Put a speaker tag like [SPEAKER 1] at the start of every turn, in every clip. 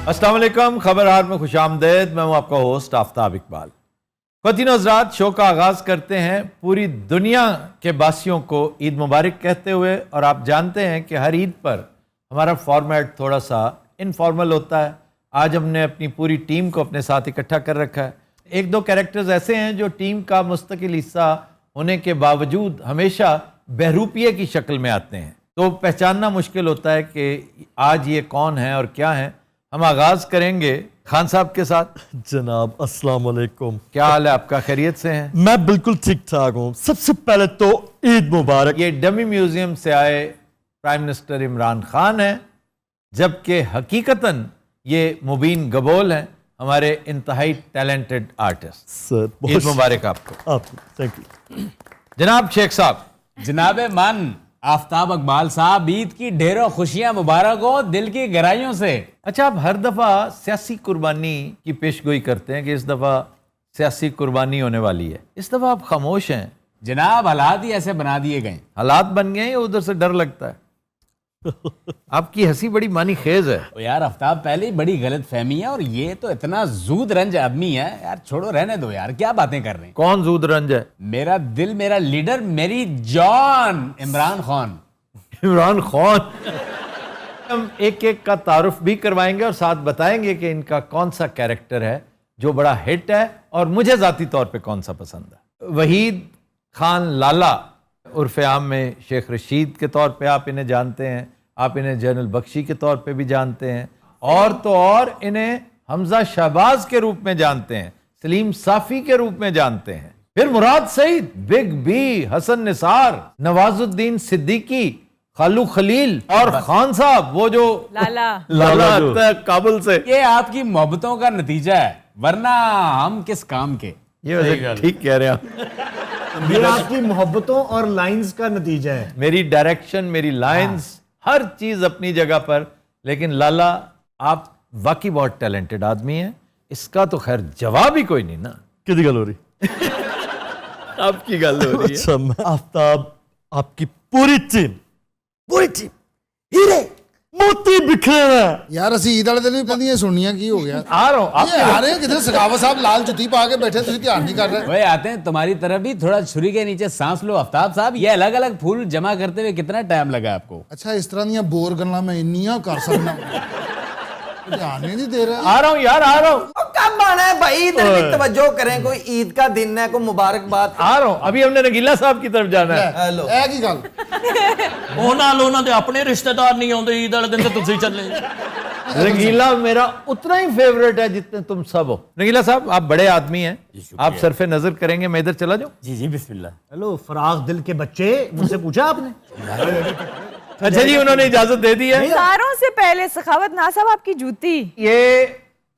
[SPEAKER 1] अस्सलाम वालेकुम, खबरहार में खुशामदेद। मैं हूं आपका होस्ट आफ्ताब इकबाल। ख़वातीन हज़रात, शो का आगाज़ करते हैं पूरी दुनिया के बासियों को ईद मुबारक कहते हुए। और आप जानते हैं कि हर ईद पर हमारा फॉर्मेट थोड़ा सा इनफॉर्मल होता है। आज हमने अपनी पूरी टीम को अपने साथ इकट्ठा कर रखा है। एक दो कैरेक्टर्स ऐसे हैं जो टीम का मुस्तकिल हिस्सा होने के बावजूद हमेशा बहरूपिये की शक्ल में आते हैं, तो पहचानना मुश्किल होता है कि आज ये कौन है और क्या है। हम आगाज करेंगे खान साहब के साथ।
[SPEAKER 2] जनाब अस्सलाम वालेकुम।
[SPEAKER 1] क्या हाल है आपका, खैरियत से हैं?
[SPEAKER 2] मैं बिल्कुल ठीक ठाक हूँ। सबसे पहले तो ईद मुबारक।
[SPEAKER 1] ये डमी म्यूजियम से आए प्राइम मिनिस्टर इमरान खान हैं, जबकि हकीकतन ये मुबीन गबोल हैं, हमारे इंतहाई टैलेंटेड आर्टिस्ट।
[SPEAKER 2] सर
[SPEAKER 1] ईद मुबारक आपको।
[SPEAKER 2] थैंक यू
[SPEAKER 1] जनाब शेख साहब।
[SPEAKER 3] जनाब मन आफ्ताब इकबाल साहब, ईद की ढेरों खुशियां मुबारक हो दिल की गहराइयों से।
[SPEAKER 1] अच्छा, आप हर दफ़ा सियासी कुर्बानी की पेशगोई करते हैं कि इस दफ़ा सियासी कुर्बानी होने वाली है, इस दफ़ा आप खामोश हैं।
[SPEAKER 3] जनाब हालात ही ऐसे बना दिए गए।
[SPEAKER 1] हालात बन गए हैं, उधर से डर लगता है। आपकी हंसी बड़ी मानी खेज है।
[SPEAKER 3] तो यार आफ्ताब, पहले ही बड़ी गलत फहमी है और ये तो इतना जूद रंज आदमी है यार, छोड़ो रहने दो यार, क्या बातें कर रहे हैं।
[SPEAKER 1] कौन जूद रंज है?
[SPEAKER 3] मेरा दिल, मेरा लीडर, मेरी जॉन इमरान खान।
[SPEAKER 1] इमरान खान। हम एक एक का तारुफ भी करवाएंगे और साथ बताएंगे कि इनका कौन सा कैरेक्टर है जो बड़ा हिट है और मुझे जाती तौर पे कौन सा पसंद है। वहीद खान लाला उर्फ आम में शेख रशीद के तौर पे आप इन्हें जानते हैं, आप इन्हें जनरल बख्शी के तौर पे भी जानते हैं, और तो और इन्हें हमजा शहबाज के रूप में जानते हैं, सलीम साफी के रूप में जानते हैं, फिर मुराद सईद, बिग बी, हसन निसार, नवाजुद्दीन सिद्दीकी, खालू खलील और खान साहब वो जो
[SPEAKER 4] लाला
[SPEAKER 1] आता है काबुल से।
[SPEAKER 3] ये आपकी मोहब्बतों का नतीजा है, वरना हम किस काम के।
[SPEAKER 1] ये वैसे ठीक कह रहे हैं आप।
[SPEAKER 5] ये आपकी मोहब्बतों और लाइंस का नतीजा है।
[SPEAKER 1] मेरी डायरेक्शन, मेरी लाइंस, हर चीज अपनी जगह पर। लेकिन लाला, आप वाकई बहुत टैलेंटेड आदमी हैं, इसका तो खैर जवाब ही कोई नहीं ना।
[SPEAKER 2] कितनी गल हो रही?
[SPEAKER 1] आपकी गल हो रही है।
[SPEAKER 2] अच्छा, मैं आफ्ताब, आपकी पूरी टीम हीरे मोती बिखरे हैं।
[SPEAKER 6] यार ਅਸੀਂ ਈਦ ਵਾਲੇ ਦਿਨ ਵੀ ਪੜ੍ਹੀਆਂ ਸੁਣਨੀਆਂ, ਕੀ ਹੋ ਗਿਆ?
[SPEAKER 1] आ रहा हूँ आप।
[SPEAKER 6] ਇਹ ਆ ਰਹੇ ਹੋ ਕਿਧਰ? ਸਖਾਵਤ ਸਾਹਿਬ ਲਾਲ ਜੁੱਤੀ ਪਾ ਕੇ बैठे, ਤੁਸੀਂ ਧਿਆन नहीं कर रहे।
[SPEAKER 3] वही आते हैं तुम्हारी तरफ भी, थोड़ा छुरी के नीचे सांस लो आफ्ताब साहब। ये अलग अलग फूल जमा करते हुए कितना टाइम लगा आपको?
[SPEAKER 6] अच्छा, इस तरह ਦੀਆਂ ਬੋਰ ਗੱਲਾਂ मैं ਇੰਨੀਆਂ कर सकना, ध्यान ही नहीं दे रहा।
[SPEAKER 1] आ रहा हूँ यार, आ रहा हूँ।
[SPEAKER 7] कब आना है भाई? इधर भी तवज्जो करें, कोई ईद का दिन है, कोई मुबारकबाद।
[SPEAKER 1] आ रहा हूँ, अभी हमने नगीला साहब की तरफ जाना है।
[SPEAKER 7] हेलो,
[SPEAKER 6] ਇਹ ਕੀ ਗੱਲ?
[SPEAKER 2] ਉਹਨਾਂ ਦੇ ਆਪਣੇ ਰਿਸ਼ਤੇਦਾਰ ਨਹੀਂ ਆਉਂਦੇ ਈਦ ਵਾਲੇ ਦਿਨ, ਤੇ ਤੁਸੀਂ ਚੱਲੇ।
[SPEAKER 1] नगीला मेरा उतना ही फेवरेट है जितने तुम सब हो। नगीला साहब, आप बड़े आदमी हैं, आप सरफे नजर करेंगे, मैं इधर चला जाऊं?
[SPEAKER 3] जी जी बिस्मिल्लाह।
[SPEAKER 5] हेलो फराग दिल के बच्चे, मुझसे पूछा आपने?
[SPEAKER 1] अच्छा जी, उन्होंने इजाजत दे दी है।
[SPEAKER 4] सारों से पहले सखावत ना साहब, आपकी जूती।
[SPEAKER 1] ये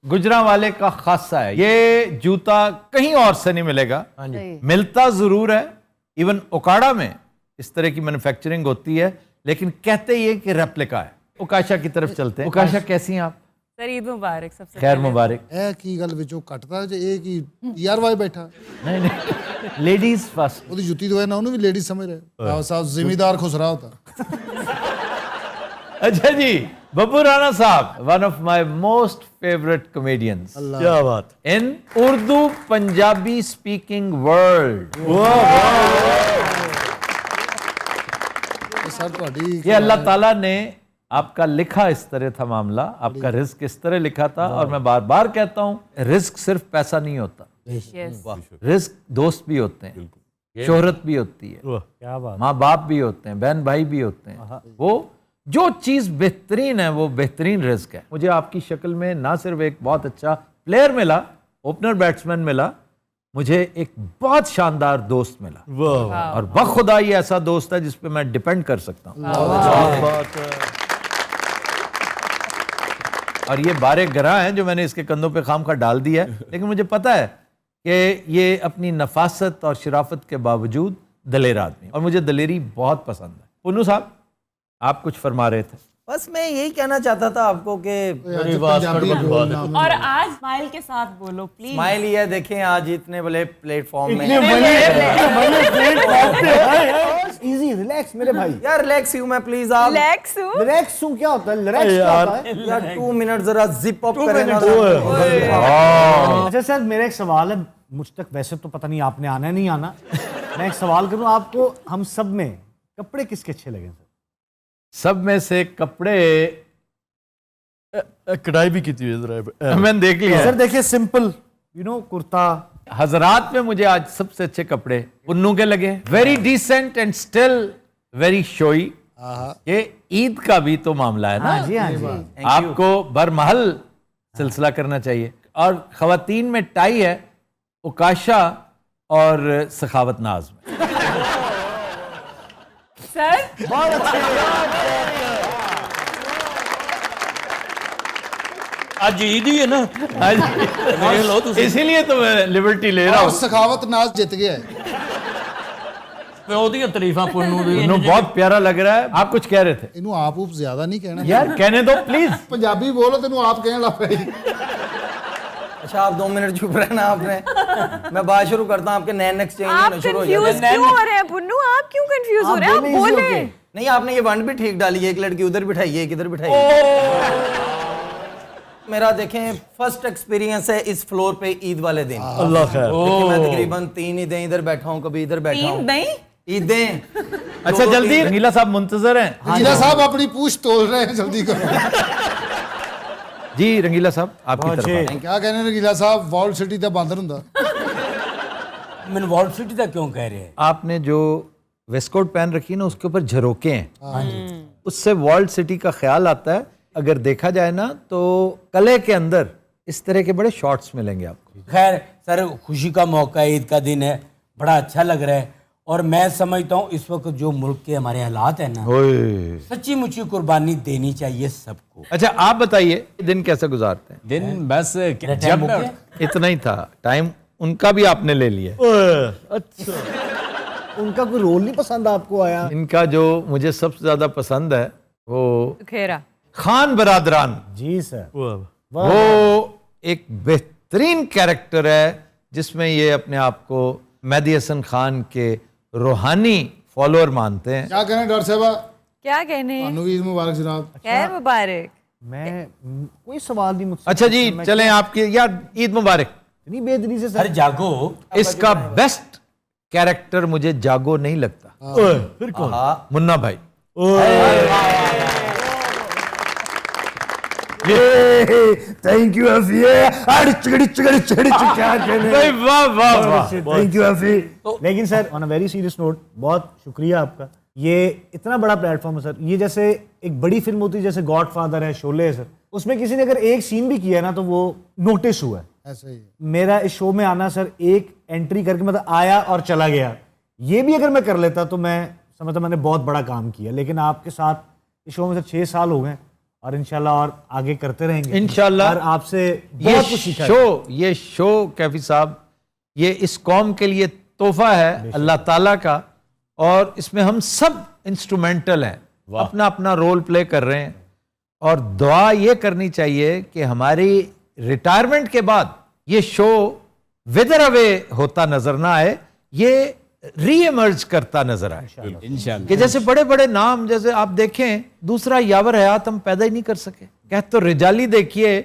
[SPEAKER 1] गुजरांवाले का खासा है, ये जूता कहीं और से नहीं मिलेगा। मिलता जरूर है, इवन ओकाड़ा में इस तरह की मैन्युफैक्चरिंग होती है, लेकिन कहते ये कि रेप्लिका है। उकाशा की तरफ चलते हैं। उकाशा, कैसी हैं आप?
[SPEAKER 4] सर ईद मुबारक सबसे
[SPEAKER 1] खैर
[SPEAKER 4] पहले।
[SPEAKER 1] मुबारक।
[SPEAKER 6] ਇਹ ਕੀ ਗੱਲ ਵਿੱਚੋਂ ਕੱਟਦਾ ਜੇ? ਇਹ ਕੀ ਯਾਰ ਵਾਏ ਬੈਠਾ?
[SPEAKER 1] नहीं नहीं, लेडीज फर्स्ट।
[SPEAKER 6] ਉਹਦੀ ਜੁੱਤੀ ਦੋਏ ਨਾ, ਉਹਨੂੰ ਵੀ ਲੇਡੀ ਸਮਝ ਰਹੇ। ਸਾहब साहब जिम्मेदार खुसरा होता।
[SPEAKER 1] अच्छा जी, बब्बू राणा साहब, one of my most favourite comedians
[SPEAKER 2] क्या बात।
[SPEAKER 1] In Urdu Punjabi speaking world.
[SPEAKER 6] Sir ਤੁਹਾਡੀ
[SPEAKER 1] ये अल्लाह ताला ने आपका लिखा इस तरह था मामला, आपका रिस्क इस तरह लिखा था। और मैं बार बार कहता हूं, रिस्क सिर्फ पैसा नहीं होता,
[SPEAKER 4] Yes.
[SPEAKER 1] रिस्क दोस्त भी होते हैं, शोहरत भी होती है,
[SPEAKER 5] क्या बात।
[SPEAKER 1] माँ बाप भी होते हैं, बहन भाई भी होते हैं। वो जो चीज़ बेहतरीन है वो बेहतरीन रिस्क है। मुझे आपकी शक्ल में ना सिर्फ एक बहुत अच्छा प्लेयर मिला, ओपनर बैट्समैन मिला, मुझे एक बहुत शानदार दोस्त मिला।
[SPEAKER 2] वाह,
[SPEAKER 1] और बखुदा ये ऐसा दोस्त है जिस पे मैं डिपेंड कर सकता हूँ। और ये बारे गरा हैं जो मैंने इसके कंधों पे खाम खा डाल दिया है, लेकिन मुझे पता है कि ये अपनी नफासत और शराफत के बावजूद दलेर आदमी, और मुझे दलेरी बहुत पसंद है। पुन्नू साहब, आप कुछ फरमा रहे थे।
[SPEAKER 7] बस मैं यही कहना चाहता था आपको कि
[SPEAKER 2] मेरी आवाज कड़वा दे।
[SPEAKER 4] और आज स्माइल के साथ बोलो प्लीज।
[SPEAKER 7] स्माइल ही है, देखें आज इतने बड़े प्लेटफॉर्म में
[SPEAKER 5] इजी रिलैक्स मेरे भाई।
[SPEAKER 7] यार रिलैक्स हूँ मैं, प्लीज आप
[SPEAKER 4] रिलैक्स हूँ।
[SPEAKER 5] रिलैक्स हूँ क्या होता है? रिलैक्स क्या होता है?
[SPEAKER 7] यार 2 मिनट जरा जिप अप करें ना।
[SPEAKER 5] अच्छा सर, मेरा एक सवाल है, मुझ तक वैसे तो पता नहीं आपने आना है नहीं आना। मैं एक सवाल करूं आपको, हम सब में कपड़े किसके अच्छे लगे सर?
[SPEAKER 1] सब में से कपड़े
[SPEAKER 2] कढ़ाई भी की थी जरा।
[SPEAKER 1] मैंने देख लिया
[SPEAKER 5] सर
[SPEAKER 1] है।
[SPEAKER 5] देखिए सिंपल कुर्ता।
[SPEAKER 1] हजरात में मुझे आज सबसे अच्छे कपड़े पुन्नू के लगे, very decent and still very showy. ये ईद का भी तो मामला है ना।
[SPEAKER 5] हाँ जी हाँ जी।
[SPEAKER 1] आपको बरमहल सिलसिला करना चाहिए। और खवातीन में टाई है उकाशा और सखावत नाज में।
[SPEAKER 4] सर
[SPEAKER 2] आज ईद ही है ना, देख लो तुसी।
[SPEAKER 1] इसीलिए तो मैं लिबर्टी ले रहा
[SPEAKER 6] और
[SPEAKER 1] हूँ।
[SPEAKER 6] सखावत नाज जित गया है।
[SPEAKER 2] मैं ओदियां तारीफां पुन्नू दी।
[SPEAKER 1] पुन्नू बहुत प्यारा लग रहा है। आप कुछ कह रहे थे
[SPEAKER 6] इनू आप ज्यादा नहीं कहना
[SPEAKER 1] यार, कहने दो प्लीज।
[SPEAKER 6] पंजाबी बोलो तेनू आप कहने लग पे।
[SPEAKER 7] अच्छा आप 2 मिनट चुप रहना आपने। मैं बात शुरू करता हूँ, आपके नैन एक्सचेंज
[SPEAKER 4] आप
[SPEAKER 7] होना शुरू हो
[SPEAKER 4] कंफ्यूज
[SPEAKER 7] जाते हैं।
[SPEAKER 4] क्यों हो रहे हैं पुन्नू? आप क्यों कंफ्यूज हो रहे हैं? आप बोले।
[SPEAKER 7] नहीं आपने ये वंड भी ठीक डाली है, एक लड़की उधर बिठाइए एक इधर बिठाइए। मेरा देखें फर्स्ट एक्सपीरियंस है इस फ्लोर पे ईद वाले दिन।
[SPEAKER 2] अल्लाह खैर।
[SPEAKER 7] देखिए, मैं तकरीबन 3 ईदें इधर बैठा हूँ, कभी इधर बैठा
[SPEAKER 4] तीन
[SPEAKER 7] हूँ।
[SPEAKER 4] नहीं
[SPEAKER 7] ईदें।
[SPEAKER 1] अच्छा जल्दी, रंगीला साहब मुंतजर हैं।
[SPEAKER 6] रंगीला साहब अपनी पूछ तोल रहे हैं, जल्दी करो।
[SPEAKER 1] जी रंगीला साहब आपकी तरफ आए।
[SPEAKER 6] क्या कहने रंगीला साहब, वॉल सिटी तो बंद हुंदा।
[SPEAKER 3] मैंने वॉल सिटी तक क्यों कह रहे हैं?
[SPEAKER 1] आपने जो वेस्टकोट पहन रखी है ना, उसके ऊपर झरोके हैं, उससे वॉल्ड सिटी का ख्याल आता है। अगर देखा जाए ना तो कले के अंदर इस तरह के बड़े शॉट्स मिलेंगे आपको।
[SPEAKER 3] खैर सर, खुशी का मौका है, ईद का दिन है, बड़ा अच्छा लग रहा है। और मैं समझता हूँ इस वक्त जो मुल्क के हमारे हालात है ना, सच्ची मुच्ची कुर्बानी देनी चाहिए सबको।
[SPEAKER 1] अच्छा आप बताइए दिन कैसे गुजारते हैं?
[SPEAKER 3] दिन बस
[SPEAKER 1] जब इतना ही था टाइम, उनका भी आपने ले लिया।
[SPEAKER 5] उनका कोई रोल नहीं पसंद आपको आया?
[SPEAKER 1] इनका जो मुझे सबसे ज्यादा पसंद है वो
[SPEAKER 4] खेरा।
[SPEAKER 1] खान बरादरान।
[SPEAKER 5] जी सर।
[SPEAKER 1] वो एक बेहतरीन कैरेक्टर है जिसमें ये अपने आप को मेहदी हसन खान के रूहानी फॉलोअर मानते हैं।
[SPEAKER 6] क्या कहने डॉक्टर साहब,
[SPEAKER 4] क्या कहने?
[SPEAKER 6] ईद मुबारक जनाब।
[SPEAKER 4] खैर मुबारक।
[SPEAKER 5] मैं कोई सवाल नहीं मुझसे।
[SPEAKER 1] अच्छा जी चलें, आपकी यार ईद मुबारक।
[SPEAKER 5] इतनी बेदनी से
[SPEAKER 3] सर
[SPEAKER 5] सर।
[SPEAKER 3] जागो।
[SPEAKER 1] इसका बेस्ट कैरेक्टर मुझे जागो नहीं लगता।
[SPEAKER 5] फिर कौन?
[SPEAKER 1] मुन्ना भाई।
[SPEAKER 5] थैंक यू
[SPEAKER 1] वाह वाह वाह।
[SPEAKER 5] Thank you Afi. लेकिन sir on a very serious note, बहुत शुक्रिया आपका। ये इतना बड़ा प्लेटफॉर्म है सर। ये जैसे एक बड़ी फिल्म होती है, जैसे गॉडफादर है, शोले है सर, उसमें किसी ने अगर एक सीन भी किया ना तो वो नोटिस हुआ है।
[SPEAKER 6] ऐसा ही है।
[SPEAKER 5] मेरा इस शो में आना सर, एक एंट्री करके मतलब आया और चला गया, ये भी अगर मैं कर लेता तो मैं समझता मैंने बहुत बड़ा काम किया। लेकिन आपके साथ इस शो में सर 6 साल हो गए और इंशाल्लाह और आगे करते रहेंगे
[SPEAKER 1] इंशाल्लाह।
[SPEAKER 5] और आपसे
[SPEAKER 1] ये
[SPEAKER 5] बहुत कुछ सीखा है।
[SPEAKER 1] ये शो कैफी साहब, ये इस कौम के लिए तोहफा है अल्लाह ताला का, और इसमें हम सब इंस्ट्रूमेंटल हैं, अपना अपना रोल प्ले कर रहे हैं। और दुआ ये करनी चाहिए कि हमारी रिटायरमेंट के बाद ये शो विदर अवे होता नजर ना आए, ये री इमर्ज करता नजर आए
[SPEAKER 3] इंशाल्लाह।
[SPEAKER 1] कि जैसे बड़े बड़े नाम, जैसे आप देखें दूसरा यावर हयात हम पैदा ही नहीं कर सके। कहते तो रिजाली देखिए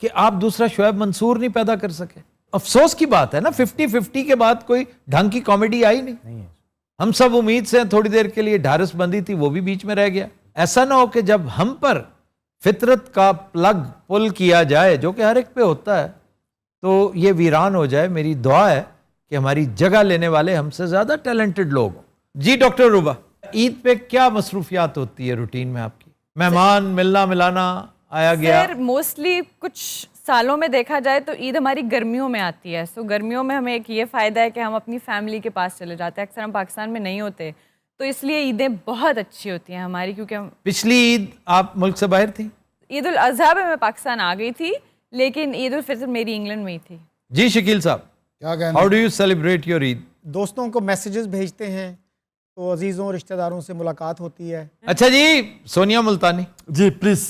[SPEAKER 1] कि आप दूसरा शोएब मंसूर नहीं पैदा कर सके। अफसोस की बात है ना, 50-50 के बाद कोई ढंग की कॉमेडी आई नहीं। हम सब उम्मीद से थोड़ी देर के लिए ढारस बंदी थी, वो भी बीच में रह गया। ऐसा ना हो कि जब हम पर फितरत का प्लग पुल किया जाए, जो कि हर एक पे होता है, तो ये वीरान हो जाए। मेरी दुआ है कि हमारी जगह लेने वाले हमसे ज्यादा टैलेंटेड लोग हों। जी डॉक्टर रूबा, ईद पे क्या मसरूफियात होती है रूटीन में आपकी? मेहमान मिलना मिलाना आया गया?
[SPEAKER 4] सर मोस्टली कुछ सालों में देखा जाए तो ईद हमारी गर्मियों में आती है। सो गर्मियों में हमें एक ये फ़ायदा है कि हम अपनी फैमिली के पास चले जाते हैं। अक्सर हम पाकिस्तान में नहीं होते, तो इसलिए ईदें बहुत अच्छी होती हैं हमारी, क्योंकि हम
[SPEAKER 1] पिछली ईद आप मुल्क से बाहर थी?
[SPEAKER 4] ईद उल अज़हा में मैं पाकिस्तान आ गई थी, लेकिन ईद उल फितर मेरी इंग्लैंड में ही थी।
[SPEAKER 1] जी शकील साहब,
[SPEAKER 6] क्या कहना?
[SPEAKER 1] How do you celebrate your Eid?
[SPEAKER 8] दोस्तों को मैसेजेस भेजते हैं तो अजीज़ों रिश्तेदारों से मुलाकात होती है।
[SPEAKER 1] अच्छा जी, सोनिया मुल्तानी
[SPEAKER 9] जी प्लीज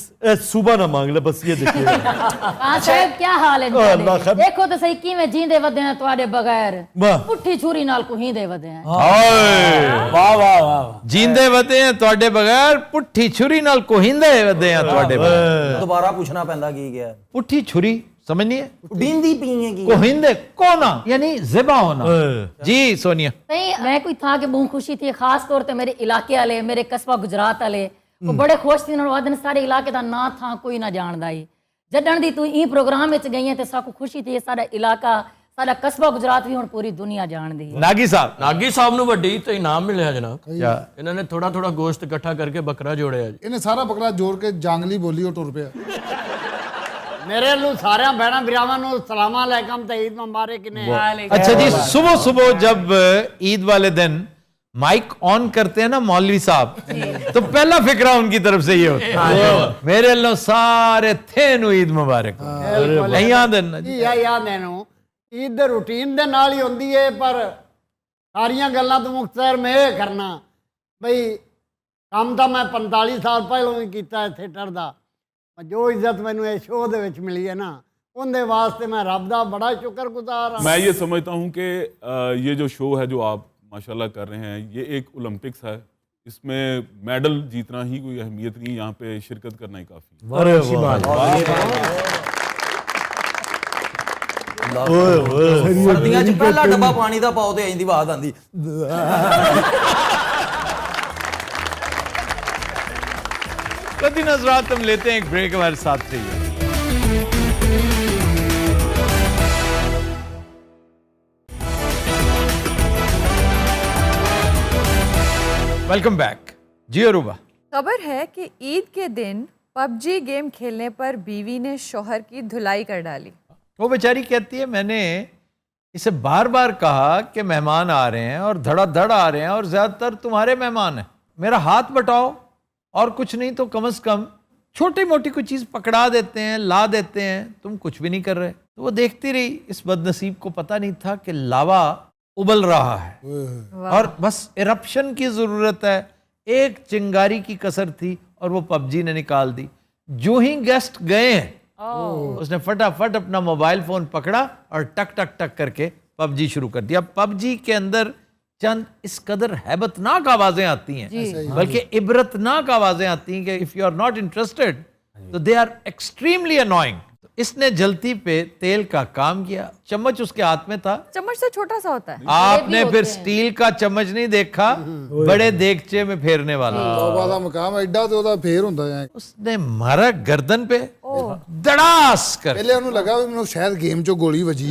[SPEAKER 9] सुबह ना मांग ले, बस ये देखिए।
[SPEAKER 10] हाँ साहब क्या हाल है ਤੁਹਾਡੇ? देखो तो सही किवें जींदे वदे हैं ਤੁਹਾਡੇ बगैर पुट्ठी छुरी नाल कुहींदे वदे हैं।
[SPEAKER 3] वाह वाह वाह।
[SPEAKER 1] जींदे वदे हैं ਤੁਹਾਡੇ बगैर, पुट्ठी छुरी नाल कोहिंदे वदे हैं ਤੁਹਾਡੇ बगैर।
[SPEAKER 7] दोबारा पूछना पैंदा की गया
[SPEAKER 1] पुट्ठी छुरी समझनी है?
[SPEAKER 7] डींदी पीने की
[SPEAKER 1] कोहिंदे कोना यानी ज़िबा होना। जी सोनिया।
[SPEAKER 10] नहीं मैं कोई था कि बहुत खुशी थी, खास तौर पे मेरे इलाके वाले, मेरे कस्बा गुजरात वाले वो बड़े खुश थी। उन्होंने वादन सारे इलाके दा ना था कोई ना जानदा ही। जडन दी तू ई प्रोग्राम विच गई है ते साकू खुशी थी, सारा इलाका सारा कस्बा गुजरात भी हुण पूरी दुनिया जानदी है।
[SPEAKER 1] नागी साहब।
[SPEAKER 2] ਨਾਗੀ ਸਾਹਿਬ ਨੂੰ ਵੱਡੀ ਤੇ ਇਨਾਮ ਮਿਲਿਆ ਜਨਾਬ।
[SPEAKER 1] क्या?
[SPEAKER 2] ਇਹਨਾਂ ਨੇ ਥੋੜਾ ਥੋੜਾ ਗੋਸ਼ਤ ਇਕੱਠਾ ਕਰਕੇ ਬੱਕਰਾ ਜੋੜਿਆ ਜੀ।
[SPEAKER 6] ਇਹਨੇ ਸਾਰਾ ਬਕਰਾ ਜੋੜ ਕੇ ਜਾਂਗਲੀ ਬੋਲੀ ਉਹ ਟੁਰ ਪਿਆ।
[SPEAKER 11] मेरे लो सारे भैन बिरावां नु सलाम अलैकुम ते ईद मुबारक ने।
[SPEAKER 1] अच्छा जी, सुबह सुबह जब ईद वाले दिन माइक ऑन करते हैं ना मौलवी साहब, तो पहला फिक्रा उनकी तरफ से ये होता है, मेरे लो सारे थे नु ईद मुबारक। नहीं याद है ना जी?
[SPEAKER 11] याद है नु ईद दे रूटीन दे नाल ही होंदी है, पर सारियां गल्लां तो मुख्तसर में ये करना बई काम तो मैं 45 साल पहलों ही कीता है थिएटर दा। जो इज्जत मैनू ये शो दे विच मिली है ना, उनके वास्ते मैं रब दा बड़ा शुक्रगुजार हाँ।
[SPEAKER 12] मैं ये समझता हूँ कि ये जो शो है जो आप माशाल्लाह कर रहे हैं, ये एक ओलंपिक्स है। इसमें मेडल जीतना ही कोई अहमियत नहीं, यहाँ पे शिरकत करना ही काफ़ी।
[SPEAKER 3] अरे अच्छी बात।
[SPEAKER 7] सर्दियां च पहला डब्बा पानी दा पाओ ते इंदी आवाज आंदी।
[SPEAKER 1] कभी नजरात हम लेते हैं एक ब्रेक, हमारे साथ रहिए। Welcome back. जी अरूबा।
[SPEAKER 4] खबर है कि ईद के दिन पबजी गेम खेलने पर बीवी ने शौहर की धुलाई कर डाली।
[SPEAKER 1] वो बेचारी कहती है मैंने इसे बार बार कहा कि मेहमान आ रहे हैं और धड़ाधड़ आ रहे हैं और ज्यादातर तुम्हारे मेहमान हैं, मेरा हाथ बटाओ और कुछ नहीं तो कम से कम छोटी मोटी कोई चीज़ पकड़ा देते हैं, ला देते हैं, तुम कुछ भी नहीं कर रहे। तो वो देखती रही। इस बदनसीब को पता नहीं था कि लावा उबल रहा है और बस इरप्शन की ज़रूरत है। एक चिंगारी की कसर थी और वो पबजी ने निकाल दी। जो ही गेस्ट गए हैं उसने फटाफट अपना मोबाइल फ़ोन पकड़ा और टक टक टक करके पबजी शुरू कर दिया। पबजी के अंदर चंद इस कदर हैबतनाक आवाजें आती हैं, बल्कि इबरतनाक आवाजें आती हैं कि if you are not interested तो दे आर एक्सट्रीमली अनोइंग। इसने जलती पे तेल का काम किया। चम्मच उसके हाथ में था।
[SPEAKER 4] चम्मच तो छोटा सा होता है।
[SPEAKER 1] आपने फिर स्टील का चम्मच नहीं देखा, बड़े देगचे में फेरने वाला।
[SPEAKER 6] तौबा दा मकाम एडा ते ओदा फेर हुंदा है।
[SPEAKER 1] उसने मारा गर्दन पे दड़ास कर।
[SPEAKER 6] पहले उन्हें लगा भी मैनूं शायद गेम चो गोली वजी।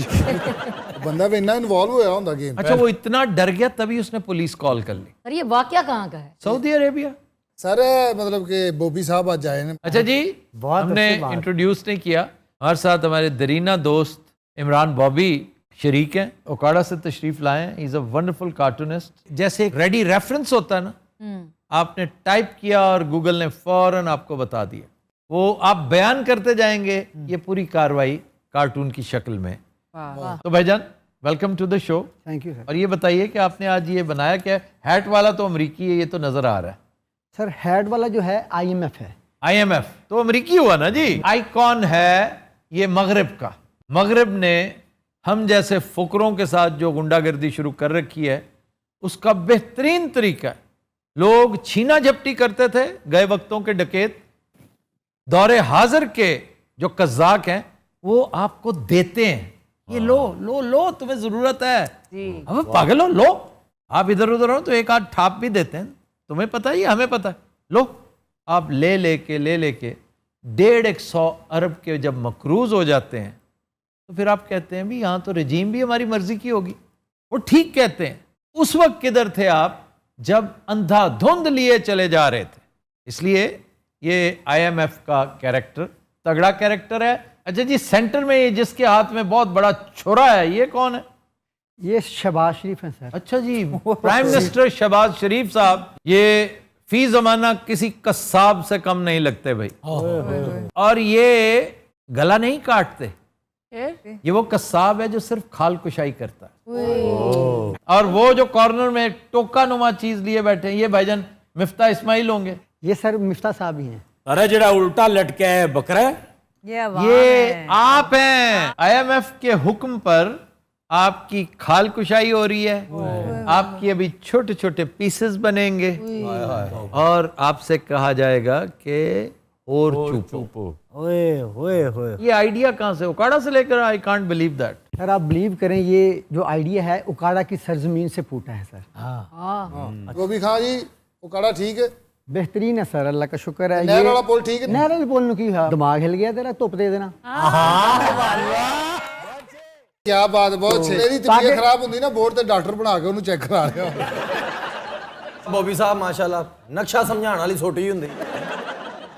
[SPEAKER 6] बंदा भी इन्ना इन्वॉल्व होया हुंदा गेम।
[SPEAKER 1] अच्छा, वो इतना डर गया तभी उसने पुलिस कॉल कर ली।
[SPEAKER 10] सर ये वाकया कहाँ का है?
[SPEAKER 1] Saudi Arabia.
[SPEAKER 6] सर मतलब कि बॉबी साहब आज आए ने।
[SPEAKER 1] अच्छा जी, हमने इंट्रोड्यूस नहीं किया। हमारे साथ हमारे दरीना दोस्त इमरान बॉबी शरीक हैं, ओकाड़ा से तशरीफ लाए हैं। Is a wonderful cartoonist. जैसे एक रेडी रेफरेंस होता है ना, आपने टाइप किया और गूगल ने फौरन आपको बता दिया। वो आप बयान करते जाएंगे ये पूरी कार्रवाई कार्टून की शक्ल में। तो भाईजान welcome to the show.
[SPEAKER 8] Thank you sir.
[SPEAKER 1] और ये बताइए कि आपने आज ये बनाया क्या है? हैट वाला तो अमरीकी है, ये तो नजर आ रहा है।
[SPEAKER 8] सर हेड वाला जो है IMF है।
[SPEAKER 1] IMF तो अमरीकी हुआ ना जी। आइकॉन है ये मगरिब का। मगरिब ने हम जैसे फुकरों के साथ जो गुंडागर्दी शुरू कर रखी है उसका बेहतरीन तरीका है। लोग छीना झपटी करते थे, गए वक्तों के डकैत, दौरे हाजिर के जो कज़ाक हैं वो आपको देते हैं। ये लो लो लो, तुम्हें जरूरत है। अब पागल हो, लो। आप इधर उधर हो तो एक आध ठाप भी देते हैं। तुम्हें पता ही, हमें पता है। लो, आप ले लेके 150 अरब के जब मकरूज हो जाते हैं तो फिर आप कहते हैं भी यहाँ तो रजीम भी हमारी मर्जी की होगी। वो ठीक कहते हैं। उस वक्त किधर थे आप जब अंधाधुंध लिए चले जा रहे थे? इसलिए ये IMF का कैरेक्टर तगड़ा कैरेक्टर है। अच्छा जी, सेंटर में ये जिसके हाथ में बहुत बड़ा छुरा है, ये कौन है?
[SPEAKER 8] ये शहबाज शरीफ हैं सर।
[SPEAKER 1] अच्छा जी, प्राइम मिनिस्टर शहबाज शरीफ साहब। ये फी जमाना किसी कस्साब से कम नहीं लगते भाई। और ये गला नहीं काटते, ये वो कस्साब है जो सिर्फ खाल कुशाई करता है। और वो जो कॉर्नर में टोका नुमा चीज लिए बैठे हैं, ये भाईजान मिफ्ता इस्माइल होंगे।
[SPEAKER 8] ये सर मिफ्ता साहब ही हैं।
[SPEAKER 3] अरे जरा उल्टा लटका है बकरा है।
[SPEAKER 1] ये आप हैं। IMF के हुक्म पर आपकी खाल कुशाई हो रही है, आपकी अभी छोटे छोटे पीसेस बनेंगे और आपसे कहा जाएगा कि और चुपो।
[SPEAKER 5] ओए होए होए।
[SPEAKER 1] ये आइडिया कहाँ से? उकाड़ा से लेकर? I can't believe that.
[SPEAKER 8] Sir आप बिलीव करें, ये जो आइडिया है उकाड़ा की सरजमीन से फूटा है सर।
[SPEAKER 6] गोभी खां जी उकाड़ा ठीक है,
[SPEAKER 8] बेहतरीन है सर, अल्लाह का शुक्र है।
[SPEAKER 6] नहर वाला पुल ठीक है?
[SPEAKER 8] नहर वाले पुल की दिमाग हिल गया तेरा, धुप दे देना।
[SPEAKER 6] क्या बात है, बहुत अच्छे। मेरी तबीयत खराब होंगी ना, बोर्ड ते डॉक्टर बना के उन्हें चेक करा लिया।
[SPEAKER 7] बॉबी साहब माशाल्लाह नक्शा समझाने वाली छोटी ही हुंदी।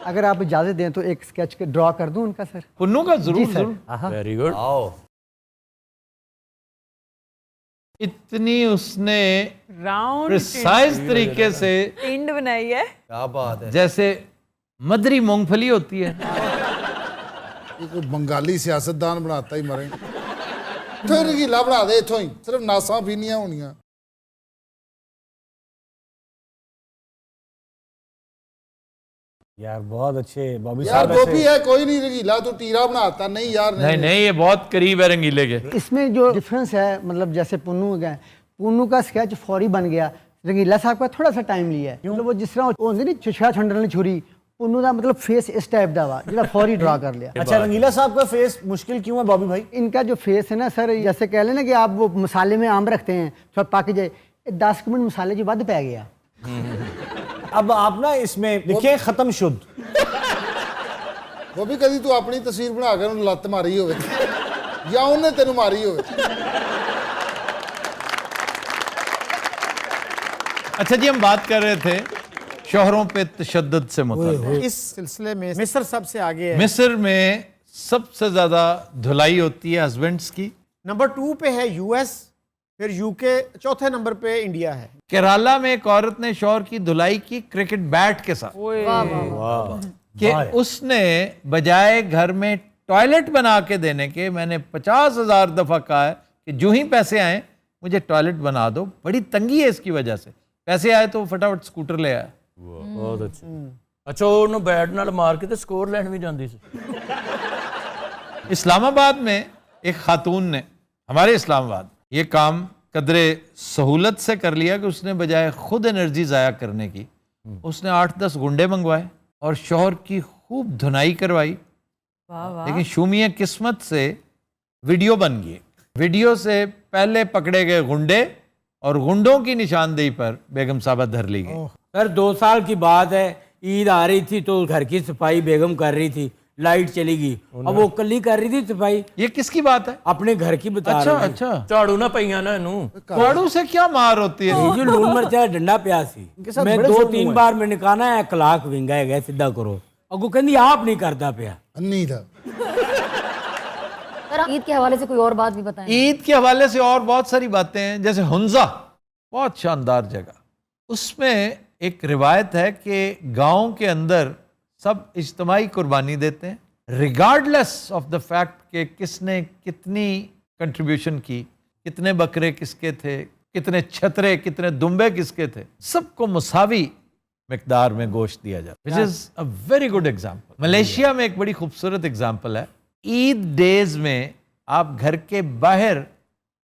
[SPEAKER 8] अगर आप इजाजत दें तो एक स्केच के ड्रॉ कर दूं उनका सर।
[SPEAKER 1] पुन्नू का जरूर
[SPEAKER 8] जी सर।
[SPEAKER 3] Very good.
[SPEAKER 7] आओ।
[SPEAKER 1] इतनी उसने
[SPEAKER 4] राउंड
[SPEAKER 1] प्रिसाइज तरीके से
[SPEAKER 4] पिंड बनाई है,
[SPEAKER 7] क्या बात है।
[SPEAKER 1] जैसे मदरी मूंगफली होती है।
[SPEAKER 6] ये कोई बंगाली सियासतदान बनाता ही मरे। तो रगीला बना दे इथों ही, सिर्फ नासा पीनियां होनियां।
[SPEAKER 5] यार बहुत अच्छे बॉबी
[SPEAKER 6] यार
[SPEAKER 5] साहब।
[SPEAKER 6] गोभी है कोई नहीं, रगीला तो टीरा बनाता नहीं यार।
[SPEAKER 1] नहीं, ये बहुत करीब है रंगीले के।
[SPEAKER 8] इसमें जो डिफरेंस है, मतलब जैसे पुन्नू गए, पुन्नू का स्केच फौरी बन गया, रंगीला साहब का थोड़ा सा टाइम लिया है। मतलब वो जिस तरह होंगे नहीं छुछा छंडल छुरी, पुन्नू का मतलब फेस इस टाइप का वा जो फौरी ड्रा कर लिया।
[SPEAKER 5] अच्छा, रंगीला साहब का फेस मुश्किल क्यों है बॉबी भाई?
[SPEAKER 8] इनका जो फेस है ना सर, जैसे कह लेना कि आप वो मसाले में आम रखते हैं थोड़ा पक जाए, 10 मिनट मसाले जो बद पै गया।
[SPEAKER 5] अब आप ना इसमें लिखे खत्म शुद्ध।
[SPEAKER 6] वो भी कभी तू अपनी तस्वीर बना के उन्हें लत मारी होवे या उन्हें तेन मारी होवे।
[SPEAKER 1] अच्छा जी, हम बात कर रहे थे शोहरों पे तशद्दुद से मुताल्लिक़।
[SPEAKER 8] इस सिलसिले में मिस्र सबसे आगे है।
[SPEAKER 1] मिस्र में सबसे ज्यादा धुलाई होती है हस्बैंड्स की।
[SPEAKER 8] नंबर 2 पे है US, फिर UK, चौथे नंबर पे इंडिया है।
[SPEAKER 1] केरला में एक औरत ने शौहर की धुलाई की क्रिकेट बैट के साथ, कि उसने बजाय घर में टॉयलेट बना के देने के, मैंने 50,000 दफा कहा है कि जो ही पैसे आए मुझे टॉयलेट बना दो, बड़ी तंगी है इसकी वजह से। पैसे आए तो फटाफट स्कूटर ले आया।
[SPEAKER 2] बहुत अच्छा ਉਹਨੂੰ ਬੈਟ ਨਾਲ ਮਾਰ ਕੇ ਤੇ ਸਕੋਰ ਲੈਣ ਵੀ ਜਾਂਦੀ ਸੀ।
[SPEAKER 1] इस्लामाबाद में एक खातून ने, हमारे इस्लामाबाद, ये काम कदरे सहूलत से कर लिया कि उसने बजाय खुद एनर्जी ज़ाया करने की, उसने 8-10 गुंडे मंगवाए और शौहर की खूब धुनाई करवाई। लेकिन शूमिया किस्मत से वीडियो बन गई। वीडियो से पहले पकड़े गए गुंडे और गुंडों की निशानदेही पर बेगम साहबा धर ली गई।
[SPEAKER 3] सर 2 साल की बात है, ईद आ रही थी तो घर की सफाई बेगम कर रही थी, लाइट चली गई, अब वो कल ही कर रही थी सफाई।
[SPEAKER 1] ये किसकी बात है?
[SPEAKER 3] अपने घर की बता
[SPEAKER 1] अच्छा
[SPEAKER 3] रही
[SPEAKER 1] अच्छा।
[SPEAKER 2] ਝਾੜੂ ਨਾ ਪਈਆਂ ਨਾ ਇਹਨੂੰ।
[SPEAKER 1] झाड़ू से क्या मार होती है?
[SPEAKER 3] जो लून मिर्चा डंडा पिया सी, मैं 2-3 बार मैंने कहा ना अखलाक विंगा है गया सीधा करो, अगो कहती आप नहीं करता पिया।
[SPEAKER 6] अन्नी था।
[SPEAKER 10] सर ईद के हवाले से कोई और बात भी बताएं।
[SPEAKER 1] ईद के हवाले से और बहुत सारी बातें हैं, जैसे हुंजा, बहुत शानदार जगह। उसमें एक रिवायत है कि गांव के अंदर सब इज्तमाई कुर्बानी देते हैं, रिगार्डलेस ऑफ द फैक्ट कि किसने कितनी कंट्रीब्यूशन की, कितने बकरे किसके थे, कितने छतरे, कितने दुम्बे किसके थे, सबको मुसावी मिकदार में गोश्त दिया जाता है, which is a very good example. Malaysia में एक बड़ी खूबसूरत एग्जाम्पल है। ईद डेज में आप घर के बाहर